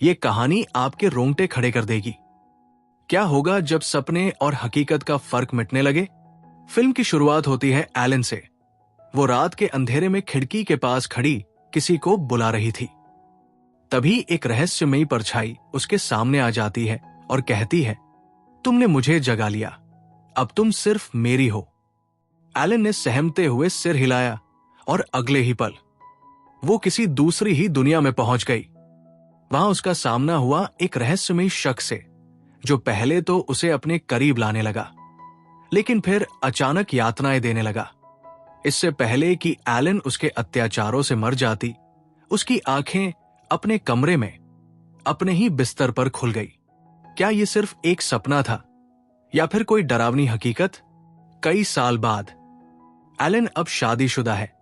ये कहानी आपके रोंगटे खड़े कर देगी। क्या होगा जब सपने और हकीकत का फर्क मिटने लगे? फिल्म की शुरुआत होती है एलन से। वो रात के अंधेरे में खिड़की के पास खड़ी किसी को बुला रही थी। तभी एक रहस्यमयी परछाई उसके सामने आ जाती है और कहती है, तुमने मुझे जगा लिया, अब तुम सिर्फ मेरी हो। एलन ने सहमते हुए सिर हिलाया और अगले ही पल वो किसी दूसरी ही दुनिया में पहुंच गई। वहां उसका सामना हुआ एक रहस्यमयी शख्स से, जो पहले तो उसे अपने करीब लाने लगा, लेकिन फिर अचानक यातनाएं देने लगा। इससे पहले कि एलन उसके अत्याचारों से मर जाती, उसकी आंखें अपने कमरे में अपने ही बिस्तर पर खुल गई। क्या यह सिर्फ एक सपना था या फिर कोई डरावनी हकीकत? कई साल बाद एलन अब शादीशुदा है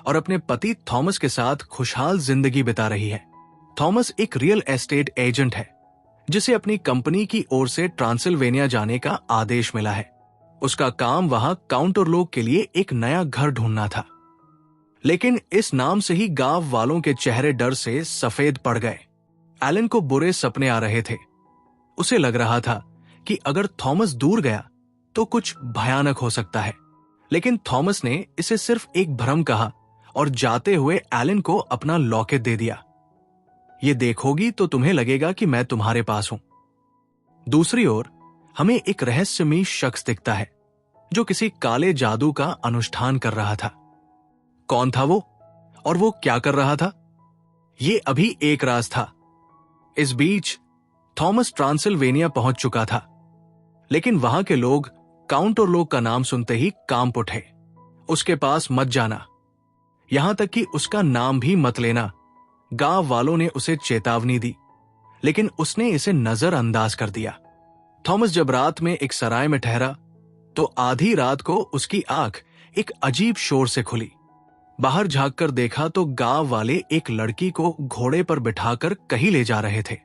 और अपने पति थॉमस के साथ खुशहाल जिंदगी बिता रही है। थॉमस एक रियल एस्टेट एजेंट है, जिसे अपनी कंपनी की ओर से ट्रांसिल्वेनिया जाने का आदेश मिला है। उसका काम वहां काउंटर लोग के लिए एक नया घर ढूंढना था। लेकिन इस नाम से ही गांव वालों के चेहरे डर से सफेद पड़ गए। एलन को बुरे सपने आ रहे थे। उसे लग रहा था कि अगर थॉमस दूर गया तो कुछ भयानक हो सकता है। लेकिन थॉमस ने इसे सिर्फ एक भ्रम कहा और जाते हुए एलन को अपना लॉकेट दे दिया। ये देखोगी तो तुम्हें लगेगा कि मैं तुम्हारे पास हूं। दूसरी ओर हमें एक रहस्यमयी शख्स दिखता है, जो किसी काले जादू का अनुष्ठान कर रहा था। कौन था वो और वो क्या कर रहा था? ये अभी एक राज था। इस बीच थॉमस ट्रांसिल्वेनिया पहुंच चुका था, लेकिन वहां के लोग काउंटर लोग का नाम सुनते ही कांप उठे। उसके पास मत जाना, यहां तक कि उसका नाम भी मत लेना। गांव वालों ने उसे चेतावनी दी, लेकिन उसने इसे नजरअंदाज कर दिया। थॉमस जब रात में एक सराय में ठहरा तो आधी रात को उसकी आंख एक अजीब शोर से खुली। बाहर झांककर देखा तो गांव वाले एक लड़की को घोड़े पर बिठाकर कहीं ले जा रहे थे।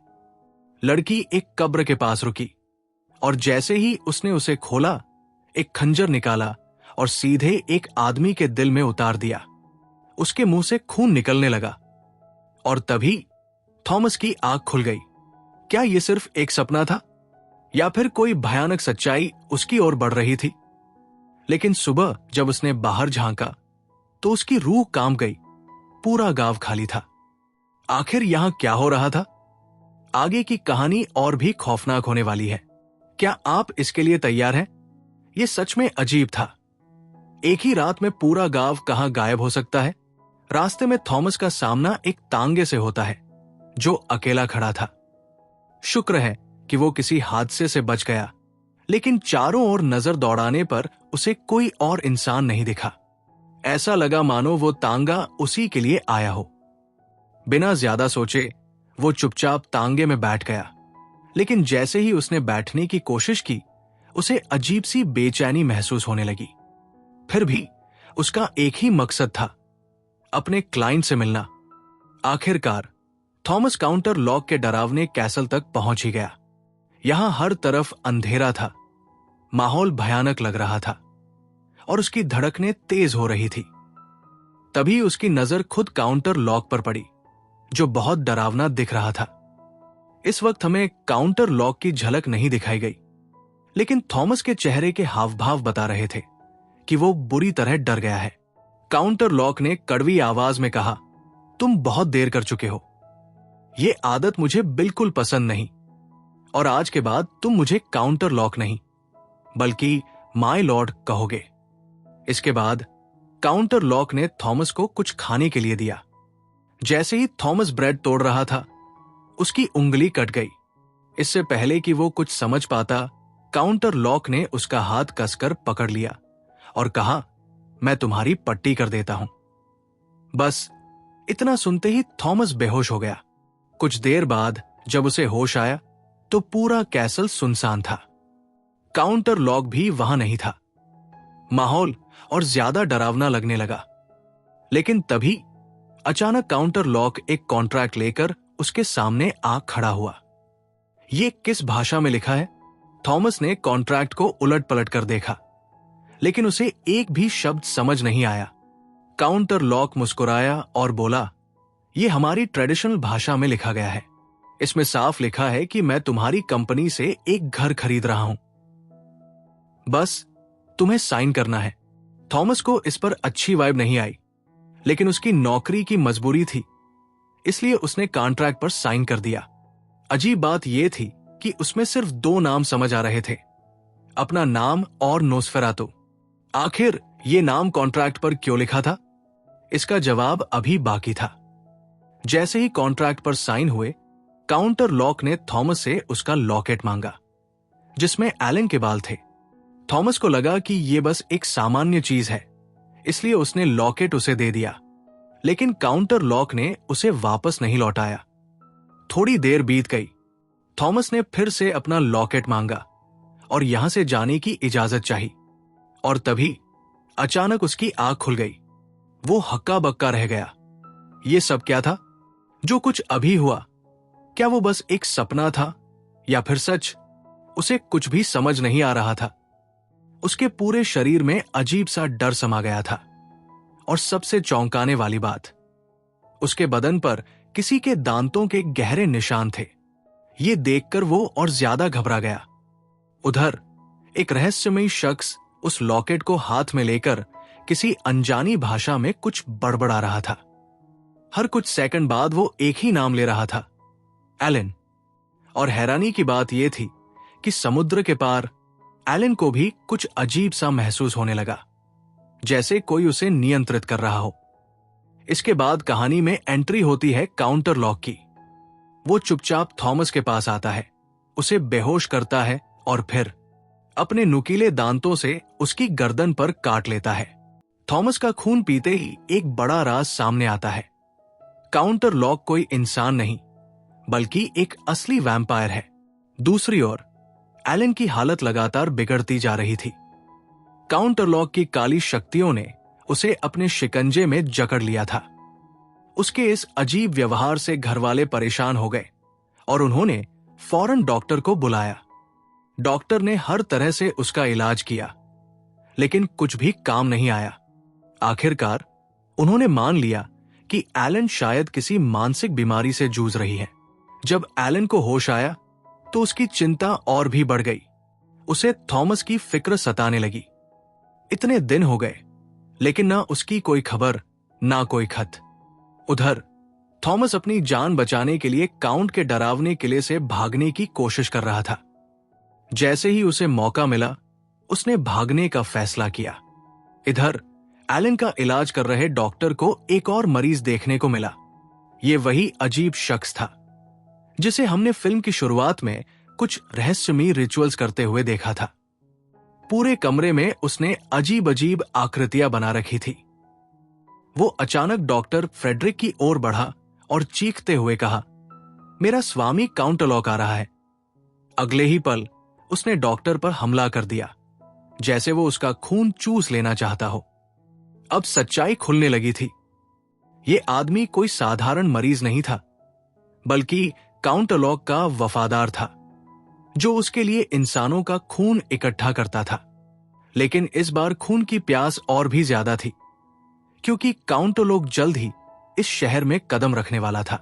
लड़की एक कब्र के पास रुकी और जैसे ही उसने उसे खोला, एक खंजर निकाला और सीधे एक आदमी के दिल में उतार दिया। उसके मुंह से खून निकलने लगा और तभी थॉमस की आंख खुल गई। क्या यह सिर्फ एक सपना था या फिर कोई भयानक सच्चाई उसकी ओर बढ़ रही थी? लेकिन सुबह जब उसने बाहर झांका तो उसकी रूह कांप गई। पूरा गांव खाली था। आखिर यहां क्या हो रहा था? आगे की कहानी और भी खौफनाक होने वाली है। क्या आप इसके लिए तैयार हैं? यह सच में अजीब था। एक ही रात में पूरा गांव कहां गायब हो सकता है? रास्ते में थॉमस का सामना एक तांगे से होता है, जो अकेला खड़ा था। शुक्र है कि वो किसी हादसे से बच गया, लेकिन चारों ओर नजर दौड़ाने पर उसे कोई और इंसान नहीं दिखा। ऐसा लगा मानो वो तांगा उसी के लिए आया हो। बिना ज्यादा सोचे वो चुपचाप तांगे में बैठ गया, लेकिन जैसे ही उसने बैठने की कोशिश की, उसे अजीब सी बेचैनी महसूस होने लगी। फिर भी उसका एक ही मकसद था, अपने क्लाइंट से मिलना। आखिरकार थॉमस काउंटर लॉक के डरावने कैसल तक पहुंच ही गया। यहां हर तरफ अंधेरा था, माहौल भयानक लग रहा था और उसकी धड़कनें तेज हो रही थी। तभी उसकी नजर खुद काउंटर लॉक पर पड़ी, जो बहुत डरावना दिख रहा था। इस वक्त हमें काउंटर लॉक की झलक नहीं दिखाई गई, लेकिन थॉमस के चेहरे के हाव भाव बता रहे थे कि वो बुरी तरह डर गया है। काउंटर लॉक ने कड़वी आवाज में कहा, तुम बहुत देर कर चुके हो। ये आदत मुझे बिल्कुल पसंद नहीं, और आज के बाद तुम मुझे काउंटर लॉक नहीं बल्कि माय लॉर्ड कहोगे। इसके बाद काउंटर लॉक ने थॉमस को कुछ खाने के लिए दिया। जैसे ही थॉमस ब्रेड तोड़ रहा था, उसकी उंगली कट गई। इससे पहले कि वो कुछ समझ पाता, काउंटर लॉक ने उसका हाथ कसकर पकड़ लिया और कहा, मैं तुम्हारी पट्टी कर देता हूं। बस इतना सुनते ही थॉमस बेहोश हो गया। कुछ देर बाद जब उसे होश आया तो पूरा कैसल सुनसान था। काउंटर लॉक भी वहां नहीं था। माहौल और ज्यादा डरावना लगने लगा। लेकिन तभी अचानक काउंटर लॉक एक कॉन्ट्रैक्ट लेकर उसके सामने आ खड़ा हुआ। ये किस भाषा में लिखा है? थॉमस ने कॉन्ट्रैक्ट को उलट पलट कर देखा, लेकिन उसे एक भी शब्द समझ नहीं आया। काउंटर लॉक मुस्कुराया और बोला, यह हमारी ट्रेडिशनल भाषा में लिखा गया है, इसमें साफ लिखा है कि मैं तुम्हारी कंपनी से एक घर खरीद रहा हूं, बस तुम्हें साइन करना है। थॉमस को इस पर अच्छी वाइब नहीं आई, लेकिन उसकी नौकरी की मजबूरी थी, इसलिए उसने कॉन्ट्रैक्ट पर साइन कर दिया। अजीब बात यह थी कि उसमें सिर्फ 2 नाम समझ आ रहे थे, अपना नाम और नोस्फेरातु। आखिर ये नाम कॉन्ट्रैक्ट पर क्यों लिखा था, इसका जवाब अभी बाकी था। जैसे ही कॉन्ट्रैक्ट पर साइन हुए, काउंटर लॉक ने थॉमस से उसका लॉकेट मांगा, जिसमें एलन के बाल थे। थॉमस को लगा कि यह बस एक सामान्य चीज है, इसलिए उसने लॉकेट उसे दे दिया, लेकिन काउंटर लॉक ने उसे वापस नहीं लौटाया। थोड़ी देर बीत गई। थॉमस ने फिर से अपना लॉकेट मांगा और यहां से जाने की इजाजत चाही, और तभी अचानक उसकी आंख खुल गई। वो हक्का बक्का रह गया। ये सब क्या था? जो कुछ अभी हुआ, क्या वो बस एक सपना था या फिर सच? उसे कुछ भी समझ नहीं आ रहा था। उसके पूरे शरीर में अजीब सा डर समा गया था, और सबसे चौंकाने वाली बात, उसके बदन पर किसी के दांतों के गहरे निशान थे। ये देखकर वो और ज्यादा घबरा गया। उधर एक रहस्यमयी शख्स उस लॉकेट को हाथ में लेकर किसी अनजानी भाषा में कुछ बड़बड़ा रहा था। हर कुछ सेकंड बाद वो एक ही नाम ले रहा था, एलन। और हैरानी की बात यह थी कि समुद्र के पार एलन को भी कुछ अजीब सा महसूस होने लगा, जैसे कोई उसे नियंत्रित कर रहा हो। इसके बाद कहानी में एंट्री होती है काउंटर लॉक की। वो चुपचाप थॉमस के पास आता है, उसे बेहोश करता है और फिर अपने नुकीले दांतों से उसकी गर्दन पर काट लेता है। थॉमस का खून पीते ही एक बड़ा राज सामने आता है। काउंटर लॉक कोई इंसान नहीं, बल्कि एक असली वैम्पायर है। दूसरी ओर एलन की हालत लगातार बिगड़ती जा रही थी। काउंटर लॉक की काली शक्तियों ने उसे अपने शिकंजे में जकड़ लिया था। उसके इस अजीब व्यवहार से घरवाले परेशान हो गए और उन्होंने फौरन डॉक्टर को बुलाया। डॉक्टर ने हर तरह से उसका इलाज किया, लेकिन कुछ भी काम नहीं आया। आखिरकार उन्होंने मान लिया कि एलन शायद किसी मानसिक बीमारी से जूझ रही है। जब एलन को होश आया तो उसकी चिंता और भी बढ़ गई। उसे थॉमस की फिक्र सताने लगी। इतने दिन हो गए, लेकिन ना उसकी कोई खबर, ना कोई खत। उधर थॉमस अपनी जान बचाने के लिए काउंट के डरावने किले से भागने की कोशिश कर रहा था। जैसे ही उसे मौका मिला, उसने भागने का फैसला किया। इधर एलन का इलाज कर रहे डॉक्टर को एक और मरीज देखने को मिला। यह वही अजीब शख्स था जिसे हमने फिल्म की शुरुआत में कुछ रहस्यमयी रिचुअल्स करते हुए देखा था। पूरे कमरे में उसने अजीब अजीब आकृतियां बना रखी थी। वो अचानक डॉक्टर फ्रेडरिक की ओर बढ़ा और चीखते हुए कहा, मेरा स्वामी काउंटर लॉक आ रहा है। अगले ही पल उसने डॉक्टर पर हमला कर दिया, जैसे वो उसका खून चूस लेना चाहता हो। अब सच्चाई खुलने लगी थी। ये आदमी कोई साधारण मरीज नहीं था, बल्कि काउंटर लॉक का वफादार था, जो उसके लिए इंसानों का खून इकट्ठा करता था। लेकिन इस बार खून की प्यास और भी ज्यादा थी, क्योंकि काउंटर लॉक जल्द ही इस शहर में कदम रखने वाला था।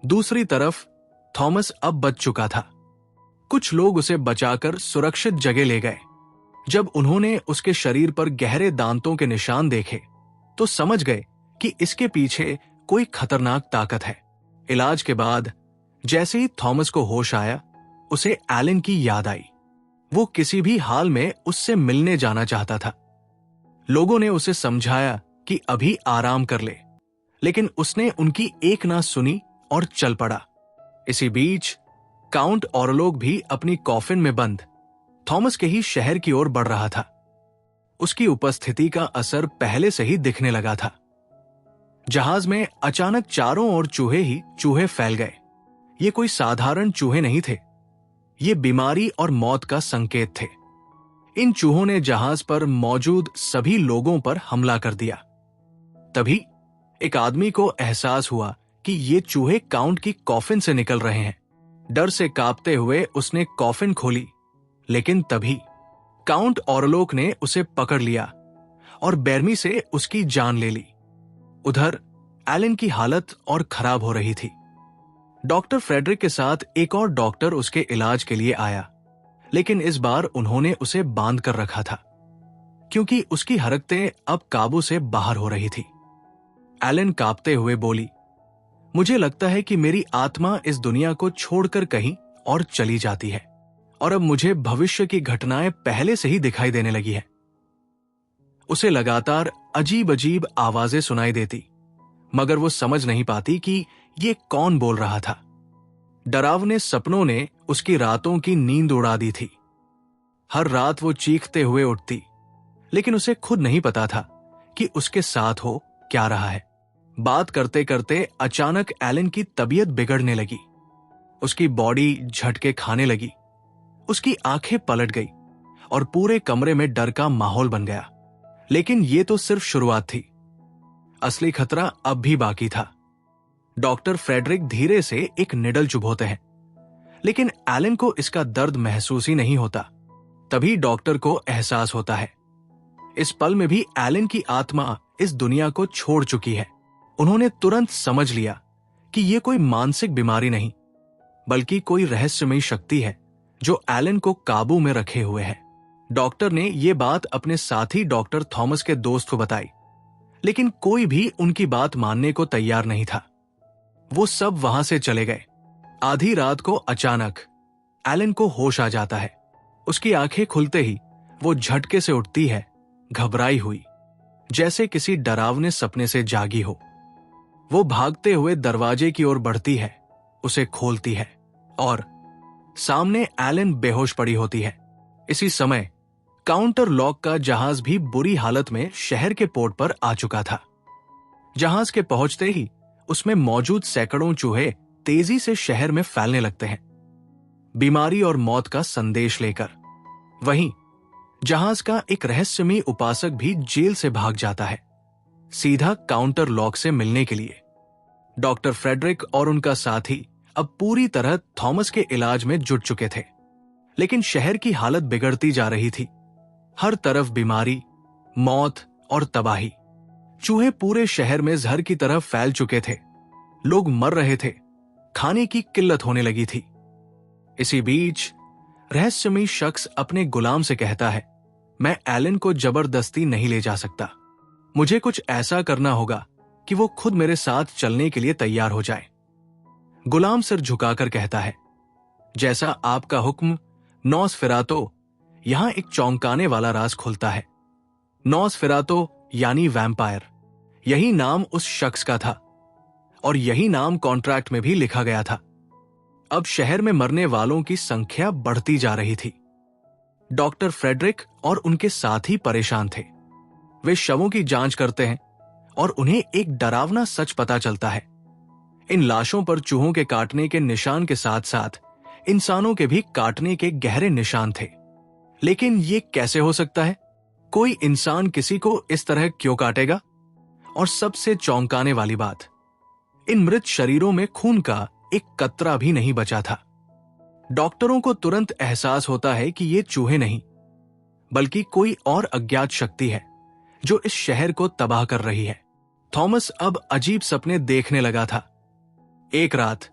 दूसरी तरफ थॉमस अब बच चुका था। कुछ लोग उसे बचाकर सुरक्षित जगह ले गए। जब उन्होंने उसके शरीर पर गहरे दांतों के निशान देखे, तो समझ गए कि इसके पीछे कोई खतरनाक ताकत है। इलाज के बाद जैसे ही थॉमस को होश आया, उसे एलन की याद आई। वो किसी भी हाल में उससे मिलने जाना चाहता था। लोगों ने उसे समझाया कि अभी आराम कर ले, लेकिन उसने उनकी एक ना सुनी और चल पड़ा। इसी बीच काउंट ऑरलोग भी अपनी कॉफिन में बंद थॉमस के ही शहर की ओर बढ़ रहा था। उसकी उपस्थिति का असर पहले से ही दिखने लगा था। जहाज में अचानक चारों ओर चूहे ही चूहे फैल गए। ये कोई साधारण चूहे नहीं थे, ये बीमारी और मौत का संकेत थे। इन चूहों ने जहाज पर मौजूद सभी लोगों पर हमला कर दिया। तभी एक आदमी को एहसास हुआ कि ये चूहे काउंट की कॉफिन से निकल रहे हैं। डर से कांपते हुए उसने कॉफिन खोली, लेकिन तभी काउंट ऑरलोक ने उसे पकड़ लिया और बेरमी से उसकी जान ले ली। उधर एलन की हालत और खराब हो रही थी। डॉक्टर फ्रेडरिक के साथ एक और डॉक्टर उसके इलाज के लिए आया, लेकिन इस बार उन्होंने उसे बांध कर रखा था क्योंकि उसकी हरकतें अब काबू से बाहर हो रही थी। एलन कांपते हुए बोली, मुझे लगता है कि मेरी आत्मा इस दुनिया को छोड़कर कहीं और चली जाती है और अब मुझे भविष्य की घटनाएं पहले से ही दिखाई देने लगी है। उसे लगातार अजीब अजीब आवाजें सुनाई देती, मगर वो समझ नहीं पाती कि ये कौन बोल रहा था। डरावने सपनों ने उसकी रातों की नींद उड़ा दी थी। हर रात वो चीखते हुए उठती, लेकिन उसे खुद नहीं पता था कि उसके साथ हो क्या रहा है। बात करते करते अचानक एलन की तबीयत बिगड़ने लगी। उसकी बॉडी झटके खाने लगी, उसकी आंखें पलट गई और पूरे कमरे में डर का माहौल बन गया। लेकिन ये तो सिर्फ शुरुआत थी, असली खतरा अब भी बाकी था। डॉक्टर फ्रेडरिक धीरे से एक निडल चुभोते हैं, लेकिन एलन को इसका दर्द महसूस ही नहीं होता। तभी डॉक्टर को एहसास होता है इस पल में भी एलन की आत्मा इस दुनिया को छोड़ चुकी है। उन्होंने तुरंत समझ लिया कि यह कोई मानसिक बीमारी नहीं, बल्कि कोई रहस्यमयी शक्ति है जो एलन को काबू में रखे हुए है। डॉक्टर ने यह बात अपने साथी डॉक्टर थॉमस के दोस्त को बताई, लेकिन कोई भी उनकी बात मानने को तैयार नहीं था। वो सब वहां से चले गए। आधी रात को अचानक एलन को होश आ जाता है। उसकी आंखें खुलते ही वो झटके से उठती है, घबराई हुई, जैसे किसी डरावने सपने से जागी हो। वो भागते हुए दरवाजे की ओर बढ़ती है, उसे खोलती है और सामने एलन बेहोश पड़ी होती है। इसी समय काउंटर लॉक का जहाज भी बुरी हालत में शहर के पोर्ट पर आ चुका था। जहाज के पहुंचते ही उसमें मौजूद सैकड़ों चूहे तेजी से शहर में फैलने लगते हैं, बीमारी और मौत का संदेश लेकर। वहीं जहाज का एक रहस्यमयी उपासक भी जेल से भाग जाता है, सीधा काउंटर लॉक से मिलने के लिए। डॉक्टर फ्रेडरिक और उनका साथी अब पूरी तरह थॉमस के इलाज में जुट चुके थे, लेकिन शहर की हालत बिगड़ती जा रही थी। हर तरफ बीमारी, मौत और तबाही। चूहे पूरे शहर में जहर की तरह फैल चुके थे, लोग मर रहे थे, खाने की किल्लत होने लगी थी। इसी बीच रहस्यमयी शख्स अपने गुलाम से कहता है, मैं एलन को जबरदस्ती नहीं ले जा सकता। मुझे कुछ ऐसा करना होगा कि वो खुद मेरे साथ चलने के लिए तैयार हो जाए। गुलाम सिर झुकाकर कहता है, जैसा आपका हुक्म नॉसफेरातो। यहां एक चौंकाने वाला राज खुलता है। नॉसफेरातो यानी वैम्पायर, यही नाम उस शख्स का था और यही नाम कॉन्ट्रैक्ट में भी लिखा गया था। अब शहर में मरने वालों की संख्या बढ़ती जा रही थी। डॉक्टर फ्रेडरिक और उनके साथी परेशान थे। वे शवों की जांच करते हैं और उन्हें एक डरावना सच पता चलता है। इन लाशों पर चूहों के काटने के निशान के साथ साथ इंसानों के भी काटने के गहरे निशान थे। लेकिन ये कैसे हो सकता है? कोई इंसान किसी को इस तरह क्यों काटेगा? और सबसे चौंकाने वाली बात, इन मृत शरीरों में खून का एक कतरा भी नहीं बचा था। डॉक्टरों को तुरंत एहसास होता है कि ये चूहे नहीं, बल्कि कोई और अज्ञात शक्ति है जो इस शहर को तबाह कर रही है। थॉमस अब अजीब सपने देखने लगा था। एक रात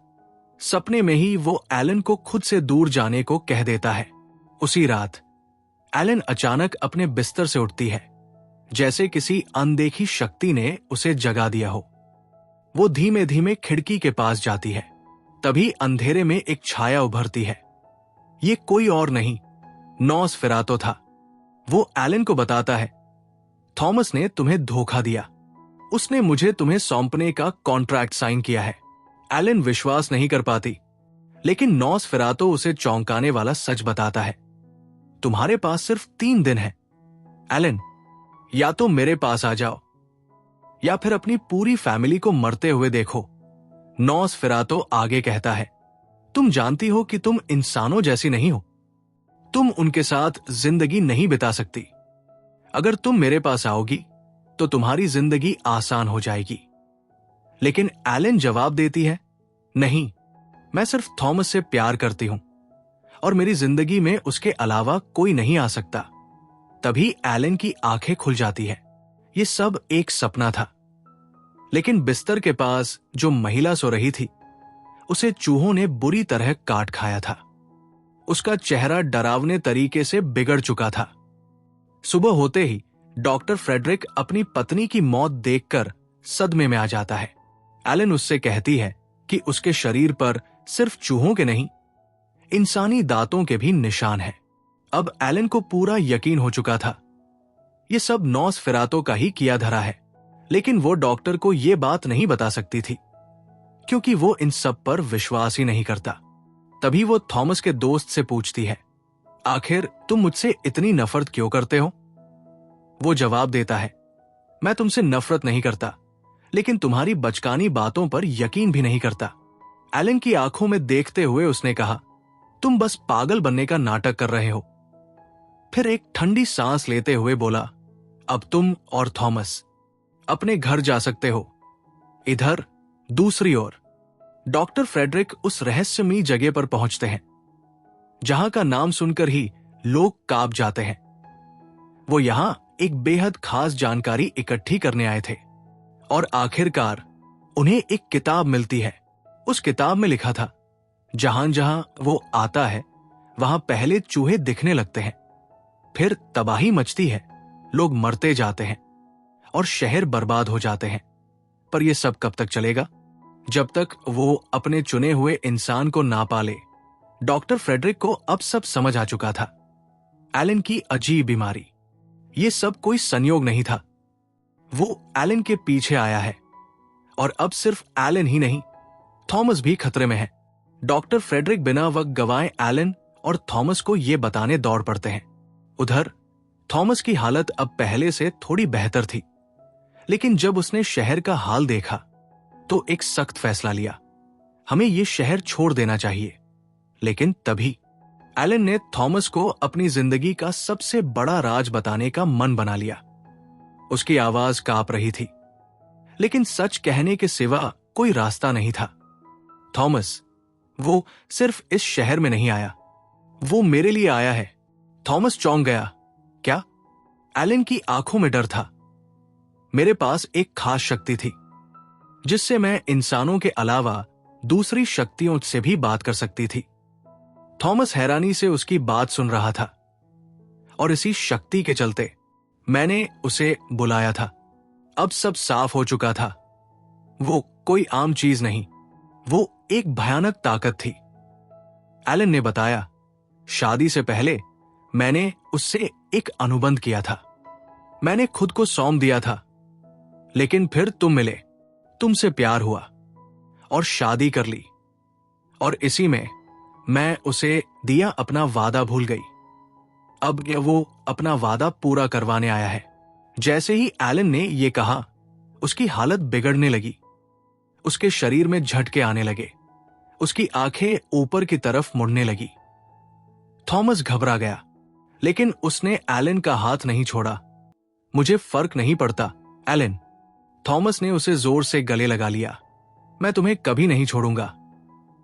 सपने में ही वो एलन को खुद से दूर जाने को कह देता है। उसी रात एलन अचानक अपने बिस्तर से उठती है, जैसे किसी अनदेखी शक्ति ने उसे जगा दिया हो। वो धीमे धीमे खिड़की के पास जाती है। तभी अंधेरे में एक छाया उभरती है। ये कोई और नहीं, नॉसफेरातो था। वो एलन को बताता है, थॉमस ने तुम्हें धोखा दिया। उसने मुझे तुम्हें सौंपने का कॉन्ट्रैक्ट साइन किया है। एलन विश्वास नहीं कर पाती, लेकिन नॉसफेरातो उसे चौंकाने वाला सच बताता है। तुम्हारे पास सिर्फ 3 दिन है एलन, या तो मेरे पास आ जाओ या फिर अपनी पूरी फैमिली को मरते हुए देखो। नॉसफेरातो आगे कहता है, तुम जानती हो कि तुम इंसानों जैसी नहीं हो। तुम उनके साथ जिंदगी नहीं बिता सकती। अगर तुम मेरे पास आओगी तो तुम्हारी जिंदगी आसान हो जाएगी। लेकिन एलन जवाब देती है, नहीं, मैं सिर्फ थॉमस से प्यार करती हूं और मेरी जिंदगी में उसके अलावा कोई नहीं आ सकता। तभी एलन की आंखें खुल जाती है। ये सब एक सपना था। लेकिन बिस्तर के पास जो महिला सो रही थी, उसे चूहों ने बुरी तरह काट खाया था। उसका चेहरा डरावने तरीके से बिगड़ चुका था। सुबह होते ही डॉक्टर फ्रेडरिक अपनी पत्नी की मौत देखकर सदमे में आ जाता है। एलन उससे कहती है कि उसके शरीर पर सिर्फ चूहों के नहीं, इंसानी दांतों के भी निशान हैं। अब एलन को पूरा यकीन हो चुका था। यह सब नॉसफेरातो का ही किया धरा है, लेकिन वो डॉक्टर को यह बात नहीं बता सकती थी, क्योंकि वो इन सब पर विश्वास ही नहीं करता। तभी वो थॉमस के दोस्त से पूछती है, आखिर तुम मुझसे इतनी नफरत क्यों करते हो? वो जवाब देता है, मैं तुमसे नफरत नहीं करता, लेकिन तुम्हारी बचकानी बातों पर यकीन भी नहीं करता। एलन की आंखों में देखते हुए उसने कहा, तुम बस पागल बनने का नाटक कर रहे हो। फिर एक ठंडी सांस लेते हुए बोला, अब तुम और थॉमस अपने घर जा सकते हो। इधर दूसरी ओर डॉक्टर फ्रेडरिक उस रहस्यमयी जगह पर पहुंचते हैं जहां का नाम सुनकर ही लोग कांप जाते हैं। वो यहां एक बेहद खास जानकारी इकट्ठी करने आए थे और आखिरकार उन्हें एक किताब मिलती है। उस किताब में लिखा था, जहां जहां वो आता है वहां पहले चूहे दिखने लगते हैं, फिर तबाही मचती है, लोग मरते जाते हैं और शहर बर्बाद हो जाते हैं। पर यह सब कब तक चलेगा? जब तक वो अपने चुने हुए इंसान को ना पाले। डॉक्टर फ्रेडरिक को अब सब समझ आ चुका था। एलन की अजीब बीमारी, ये सब कोई संयोग नहीं था। वो एलन के पीछे आया है और अब सिर्फ एलन ही नहीं, थॉमस भी खतरे में है। डॉक्टर फ्रेडरिक बिना वक्त गवाए एलन और थॉमस को यह बताने दौड़ पड़ते हैं। उधर थॉमस की हालत अब पहले से थोड़ी बेहतर थी, लेकिन जब उसने शहर का हाल देखा तो एक सख्त फैसला लिया, हमें यह शहर छोड़ देना चाहिए। लेकिन तभी एलन ने थॉमस को अपनी जिंदगी का सबसे बड़ा राज बताने का मन बना लिया। उसकी आवाज कांप रही थी, लेकिन सच कहने के सिवा कोई रास्ता नहीं था। थॉमस, वो सिर्फ इस शहर में नहीं आया, वो मेरे लिए आया है। थॉमस चौंक गया। क्या? एलन की आंखों में डर था। मेरे पास एक खास शक्ति थी जिससे मैं इंसानों के अलावा दूसरी शक्तियों से भी बात कर सकती थी। थॉमस हैरानी से उसकी बात सुन रहा था और इसी शक्ति के चलते मैंने उसे बुलाया था। अब सब साफ हो चुका था। वो कोई आम चीज नहीं, वो एक भयानक ताकत थी। एलन ने बताया, शादी से पहले मैंने उससे एक अनुबंध किया था। मैंने खुद को सौंप दिया था, लेकिन फिर तुम मिले, तुमसे प्यार हुआ और शादी कर ली, और इसी में मैं उसे दिया अपना वादा भूल गई। अब वो अपना वादा पूरा करवाने आया है। जैसे ही एलन ने यह कहा, उसकी हालत बिगड़ने लगी। उसके शरीर में झटके आने लगे, उसकी आंखें ऊपर की तरफ मुड़ने लगी। थॉमस घबरा गया, लेकिन उसने एलन का हाथ नहीं छोड़ा। मुझे फर्क नहीं पड़ता एलन, थॉमस ने उसे जोर से गले लगा लिया। मैं तुम्हें कभी नहीं छोड़ूंगा।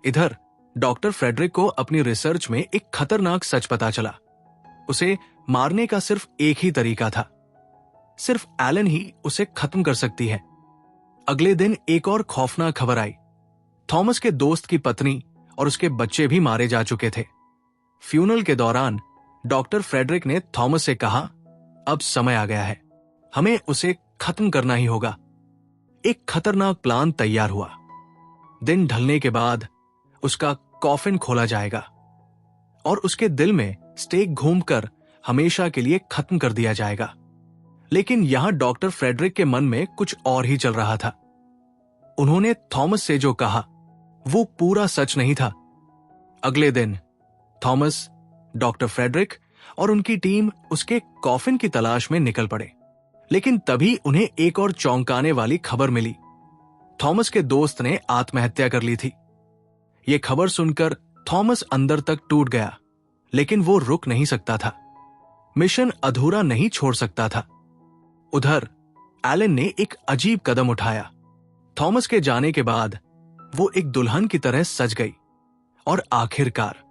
इधर डॉक्टर फ्रेडरिक को अपनी रिसर्च में एक खतरनाक सच पता चला। उसे मारने का सिर्फ एक ही तरीका था, सिर्फ एलन ही उसे खत्म कर सकती है। अगले दिन एक और खौफनाक खबर आई। थॉमस के दोस्त की पत्नी और उसके बच्चे भी मारे जा चुके थे। फ्यूनल के दौरान डॉक्टर फ्रेडरिक ने थॉमस से कहा, अब समय आ गया है, हमें उसे खत्म करना ही होगा। एक खतरनाक प्लान तैयार हुआ। दिन ढलने के बाद उसका कॉफिन खोला जाएगा और उसके दिल में स्टेक घूमकर हमेशा के लिए खत्म कर दिया जाएगा। लेकिन यहां डॉक्टर फ्रेडरिक के मन में कुछ और ही चल रहा था। उन्होंने थॉमस से जो कहा वो पूरा सच नहीं था। अगले दिन थॉमस, डॉक्टर फ्रेडरिक और उनकी टीम उसके कॉफिन की तलाश में निकल पड़े। लेकिन तभी उन्हें एक और चौंकाने वाली खबर मिली। थॉमस के दोस्त ने आत्महत्या कर ली थी। यह खबर सुनकर थॉमस अंदर तक टूट गया, लेकिन वो रुक नहीं सकता था। मिशन अधूरा नहीं छोड़ सकता था। उधर एलन ने एक अजीब कदम उठाया। थॉमस के जाने के बाद वो एक दुल्हन की तरह सज गई और आखिरकार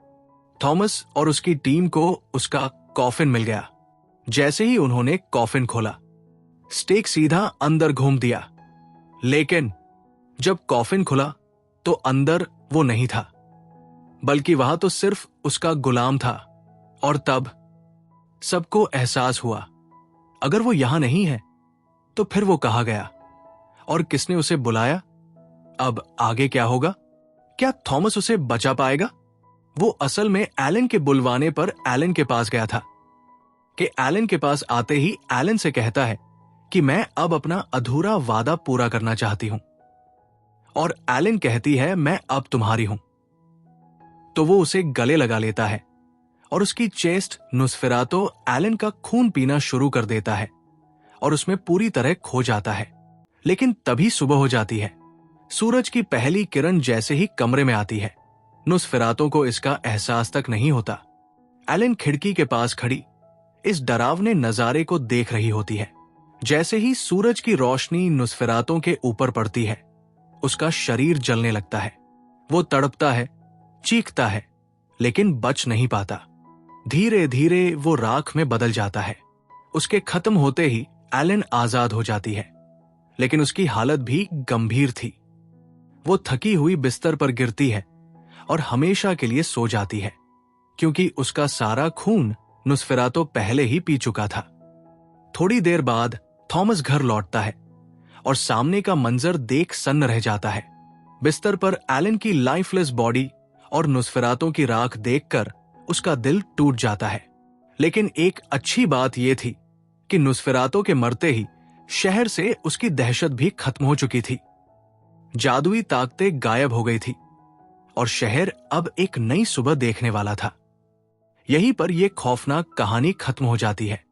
थॉमस और उसकी टीम को उसका कॉफिन मिल गया। जैसे ही उन्होंने कॉफिन खोला, स्टेक सीधा अंदर घूम दिया। लेकिन जब कॉफिन खुला तो अंदर वो नहीं था, बल्कि वहां तो सिर्फ उसका गुलाम था। और तब सबको एहसास हुआ, अगर वो यहां नहीं है तो फिर वो कहाँ गया और किसने उसे बुलाया? अब आगे क्या होगा? क्या थॉमस उसे बचा पाएगा? वो असल में एलन के बुलवाने पर एलन के पास गया था कि एलन के पास आते ही एलन से कहता है कि मैं अब अपना अधूरा वादा पूरा करना चाहती हूं, और एलन कहती है मैं अब तुम्हारी हूं। तो वो उसे गले लगा लेता है और उसकी चेस्ट नुस्फेरातो एलन का खून पीना शुरू कर देता है और उसमें पूरी तरह खो जाता है। लेकिन तभी सुबह हो जाती है। सूरज की पहली किरण जैसे ही कमरे में आती है, नुस्फेरातो को इसका एहसास तक नहीं होता। एलन खिड़की के पास खड़ी इस डरावने नजारे को देख रही होती है। जैसे ही सूरज की रोशनी नुस्फेरातो के ऊपर पड़ती है, उसका शरीर जलने लगता है। वो तड़पता है, चीखता है, लेकिन बच नहीं पाता। धीरे धीरे वो राख में बदल जाता है। उसके खत्म होते ही एलन आजाद हो जाती है, लेकिन उसकी हालत भी गंभीर थी। वो थकी हुई बिस्तर पर गिरती है और हमेशा के लिए सो जाती है, क्योंकि उसका सारा खून नुस्फेरातो पहले ही पी चुका था। थोड़ी देर बाद थॉमस घर लौटता है और सामने का मंजर देख सन्न रह जाता है। बिस्तर पर एलन की लाइफलेस बॉडी और नुस्फेरातो की राख देखकर उसका दिल टूट जाता है। लेकिन एक अच्छी बात यह थी कि नुस्फेरातो के मरते ही शहर से उसकी दहशत भी खत्म हो चुकी थी। जादुई ताकतें गायब हो गई थी और शहर अब एक नई सुबह देखने वाला था। यहीं पर यह खौफनाक कहानी खत्म हो जाती है।